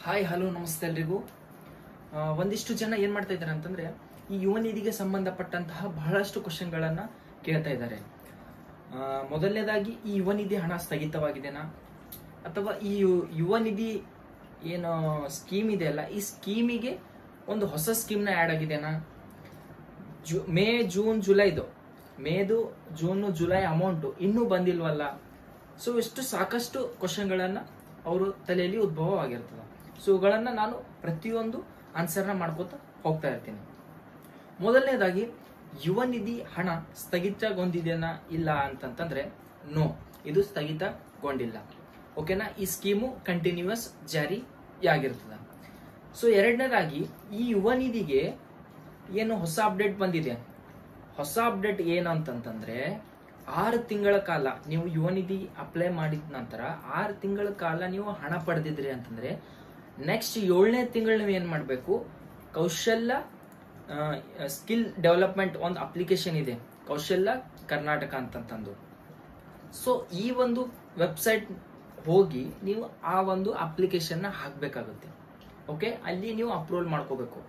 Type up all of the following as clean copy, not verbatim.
Hi hello ನಮಸ್ತೆ ಎಲ್ರಿಗೂ. ಒಂದಿಷ್ಟು ಜನ ಏನ್ ಮಾಡ್ತಾ ಇದ್ದಾರೆ ಅಂತಂದ್ರೆ ಈ ಯುವ ನಿಧಿಗೆ ಸಂಬಂಧಪಟ್ಟಂತಹ ಬಹಳಷ್ಟು ಕ್ವಶನ್ಗಳನ್ನ ಕೇಳ್ತಾ ಇದ್ದಾರೆ. ಮೊದಲನೇದಾಗಿ ಈ ಯುವ ನಿಧಿ ಹಣ ಸ್ಥಗಿತವಾಗಿದೆನಾ, ಅಥವಾ ಈ ಯುವ ನಿಧಿ ಏನು ಸ್ಕೀಮ್ ಇದೆ ಅಲ್ಲ, ಈ ಸ್ಕೀಮಿಗೆ ಒಂದು ಹೊಸ ಸ್ಕೀಮ್ನ ಆ್ಯಡ್ ಆಗಿದೆನಾ, ಮೇ ಜೂನ್ ಜುಲೈದು ಮೇದು ಜೂನ್ ಜುಲೈ ಅಮೌಂಟು ಇನ್ನೂ ಬಂದಿಲ್ವಲ್ಲ. ಸೊ ಇಷ್ಟು ಸಾಕಷ್ಟು ಕ್ವಶನ್ಗಳನ್ನ ಅವರು ತಲೆಯಲ್ಲಿ ಉದ್ಭವವಾಗಿರ್ತದೆ. ಸೊ ಇವುಗಳನ್ನ ನಾನು ಪ್ರತಿಯೊಂದು ಆನ್ಸರ್ನ ಮಾಡ್ಕೋತಾ ಹೋಗ್ತಾ ಇರ್ತೀನಿ. ಮೊದಲನೇದಾಗಿ ಯುವ ನಿಧಿ ಹಣ ಸ್ಥಗಿತಗೊಂಡಿದೆನಾ ಇಲ್ಲ ಅಂತಂತಂದ್ರೆ ನೋ, ಇದು ಸ್ಥಗಿತಗೊಂಡಿಲ್ಲ. ಓಕೆನಾ, ಈ ಸ್ಕೀಮು ಕಂಟಿನ್ಯೂಸ್ ಜಾರಿಯಾಗಿರ್ತದೆ. ಸೊ ಎರಡನೇದಾಗಿ ಈ ಯುವ ನಿಧಿಗೆ ಏನು ಹೊಸ ಅಪ್ಡೇಟ್ ಬಂದಿದೆ. ಹೊಸ ಅಪ್ಡೇಟ್ ಏನಂತಂತಂದ್ರೆ 6 ತಿಂಗಳ ಕಾಲ ನೀವು ಯುವ ನಿಧಿ ಅಪ್ಲೈ ಮಾಡಿದ ನಂತರ 6 ತಿಂಗಳ ಕಾಲ ನೀವು ಹಣ ಪಡೆದಿದ್ರಿ ಅಂತಂದ್ರೆ ನೆಕ್ಸ್ಟ್ 7ನೇ ತಿಂಗಳು ನೀವು ಏನ್ ಮಾಡ್ಬೇಕು, ಕೌಶಲ್ಯ ಸ್ಕಿಲ್ ಡೆವಲಪ್ಮೆಂಟ್ ಒಂದು ಅಪ್ಲಿಕೇಶನ್ ಇದೆ, ಕೌಶಲ್ಯ ಕರ್ನಾಟಕ ಅಂತಂದು. ಸೊ ಈ ಒಂದು ವೆಬ್ಸೈಟ್ ಹೋಗಿ ನೀವು ಆ ಒಂದು ಅಪ್ಲಿಕೇಶನ್ ಹಾಕ್ಬೇಕಾಗುತ್ತೆ. ಓಕೆ, ಅಲ್ಲಿ ನೀವು ಅಪ್ರೂವಲ್ ಮಾಡ್ಕೋಬೇಕು.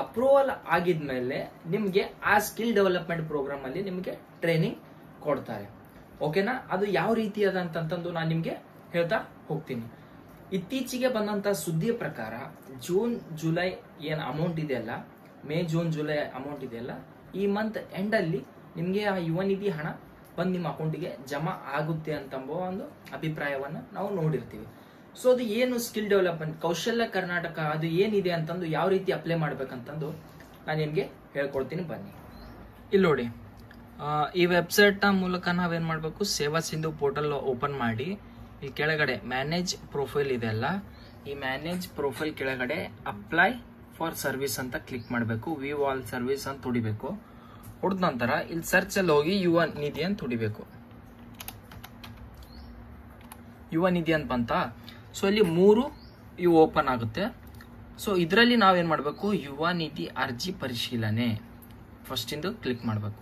ಅಪ್ರೂವಲ್ ಆಗಿದ್ಮೇಲೆ ನಿಮ್ಗೆ ಆ ಸ್ಕಿಲ್ ಡೆವಲಪ್ಮೆಂಟ್ ಪ್ರೋಗ್ರಾಮ್ ಅಲ್ಲಿ ನಿಮ್ಗೆ ಟ್ರೈನಿಂಗ್ ಕೊಡ್ತಾರೆ. ಓಕೆನಾ, ಅದು ಯಾವ ರೀತಿ ಅದ ಅಂತಂದು ನಾನು ನಿಮ್ಗೆ ಹೇಳ್ತಾ ಹೋಗ್ತೀನಿ. ಇತ್ತೀಚೆಗೆ ಬಂದಂತ ಸುದ್ದಿಯ ಪ್ರಕಾರ ಜೂನ್ ಜುಲೈ ಏನ್ ಅಮೌಂಟ್ ಇದೆಯಲ್ಲ, ಮೇ ಜೂನ್ ಜುಲೈ ಅಮೌಂಟ್ ಇದೆಯಲ್ಲ, ಈ ಮಂತ್ ಎಂಡ್ ಅಲ್ಲಿ ನಿಮ್ಗೆ ಆ ಯುವ ನಿಧಿ ಹಣ ಬಂದು ನಿಮ್ಮ ಅಕೌಂಟಿಗೆ ಜಮಾ ಆಗುತ್ತೆ ಅಂತಂಬೋ ಒಂದು ಅಭಿಪ್ರಾಯವನ್ನ ನಾವು ನೋಡಿರ್ತೀವಿ. ಸೊ ಅದು ಏನು ಸ್ಕಿಲ್ ಡೆವಲಪ್ಮೆಂಟ್ ಕೌಶಲ್ಯ ಕರ್ನಾಟಕ ಅದು ಏನಿದೆ ಅಂತಂದು ಯಾವ ರೀತಿ ಅಪ್ಲೈ ಮಾಡ್ಬೇಕಂತಂದು ನಾನು ನಿಮ್ಗೆ ಹೇಳ್ಕೊಡ್ತೀನಿ, ಬನ್ನಿ. ಇಲ್ಲಿ ನೋಡಿ, ಈ ವೆಬ್ಸೈಟ್ ನ ಮೂಲಕ ನಾವೇನ್ ಮಾಡ್ಬೇಕು, ಸೇವಾ ಸಿಂಧು ಪೋರ್ಟಲ್ ಓಪನ್ ಮಾಡಿ ಈ ಕೆಳಗಡೆ ಮ್ಯಾನೇಜ್ ಪ್ರೊಫೈಲ್ ಇದೆ ಅಲ್ಲ, ಈ ಮ್ಯಾನೇಜ್ ಪ್ರೊಫೈಲ್ ಕೆಳಗಡೆ ಅಪ್ಲೈ ಫಾರ್ ಸರ್ವಿಸ್ ಅಂತ ಕ್ಲಿಕ್ ಮಾಡಬೇಕು. ವ್ಯೂ ಆಲ್ ಸರ್ವಿಸ್ ಅಂತ ಹೊಡಿಬೇಕು. ಹೊಡೆದ ನಂತರ ಇಲ್ಲಿ ಸರ್ಚ್ ಅಲ್ಲಿ ಹೋಗಿ ಯುವ ನಿಧಿ ಅಂತ ಹೊಡಿಬೇಕು. ಯುವ ನಿಧಿ ಅಂತ ಬಂತ. ಸೊ ಇಲ್ಲಿ 3 ಇವು ಓಪನ್ ಆಗುತ್ತೆ. ಸೊ ಇದರಲ್ಲಿ ನಾವೇನ್ ಮಾಡಬೇಕು, ಯುವ ನಿಧಿ ಅರ್ಜಿ ಪರಿಶೀಲನೆ ಫಸ್ಟ್ ಇಂದು ಕ್ಲಿಕ್ ಮಾಡಬೇಕು.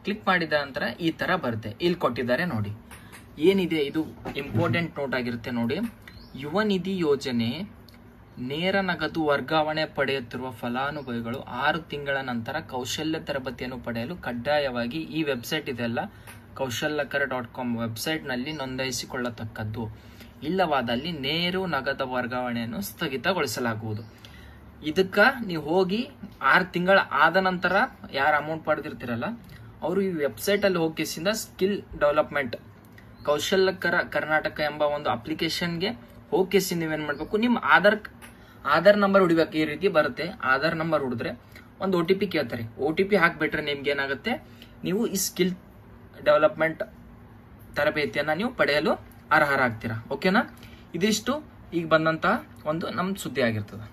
ಕ್ಲಿಕ್ ಮಾಡಿದ ನಂತರ ಈ ತರ ಬರುತ್ತೆ. ಇಲ್ಲಿ ಕೊಟ್ಟಿದ್ದಾರೆ ನೋಡಿ, ಏನಿದೆ ಇದು ಇಂಪಾರ್ಟೆಂಟ್ ನೋಟ್ ಆಗಿರುತ್ತೆ ನೋಡಿ. ಯುವ ನಿಧಿ ಯೋಜನೆ ನೇರ ನಗದು ವರ್ಗಾವಣೆ ಪಡೆಯುತ್ತಿರುವ ಫಲಾನುಭವಿಗಳು 6 ತಿಂಗಳ ನಂತರ ಕೌಶಲ್ಯ ತರಬೇತಿಯನ್ನು ಪಡೆಯಲು ಕಡ್ಡಾಯವಾಗಿ ಈ ವೆಬ್ಸೈಟ್ ಇದೆಲ್ಲ kaushallakar.com ವೆಬ್ಸೈಟ್ ನಲ್ಲಿ ನೋಂದಾಯಿಸಿಕೊಳ್ಳತಕ್ಕದ್ದು. ಇಲ್ಲವಾದಲ್ಲಿ ನೇರ ನಗದು ವರ್ಗಾವಣೆಯನ್ನು ಸ್ಥಗಿತಗೊಳಿಸಲಾಗುವುದು. ಇದಕ್ಕ ನೀವು ಹೋಗಿ 6 ತಿಂಗಳ ಆದ ನಂತರ ಯಾರು ಅಮೌಂಟ್ ಪಡೆದಿರ್ತಿರಲ್ಲ ಅವರು ಈ ವೆಬ್ಸೈಟ್ ಅಲ್ಲಿ ಹೋಗಿಸಿಂದ ಸ್ಕಿಲ್ ಡೆವಲಪ್ಮೆಂಟ್ ಕೌಶಲ್ಯಕರ ಕರ್ನಾಟಕ ಎಂಬ ಒಂದು ಅಪ್ಲಿಕೇಶನ್ಗೆ ಹೋಗಿಸಿ ನೀವೇನ್ ಮಾಡ್ಬೇಕು, ನಿಮ್ಮ ಆಧಾರ್ ನಂಬರ್ ಹೊಡಿಬೇಕು. ಈ ರೀತಿ ಬರುತ್ತೆ. ಆಧಾರ್ ನಂಬರ್ ಹೊಡಿದ್ರೆ ಒಂದು OTP ಕೇಳ್ತಾರೆ. OTP ಹಾಕ್ಬಿಟ್ರೆ ನಿಮ್ಗೆ ಏನಾಗುತ್ತೆ, ನೀವು ಈ ಸ್ಕಿಲ್ ಡೆವಲಪ್ಮೆಂಟ್ ತರಬೇತಿಯನ್ನ ನೀವು ಪಡೆಯಲು ಅರ್ಹರಾಗ್ತೀರಾ. ಓಕೆನಾ, ಇದಿಷ್ಟು ಈಗ ಬಂದಂತಹ ಒಂದು ನಮ್ ಸುದ್ದಿ ಆಗಿರ್ತದೆ.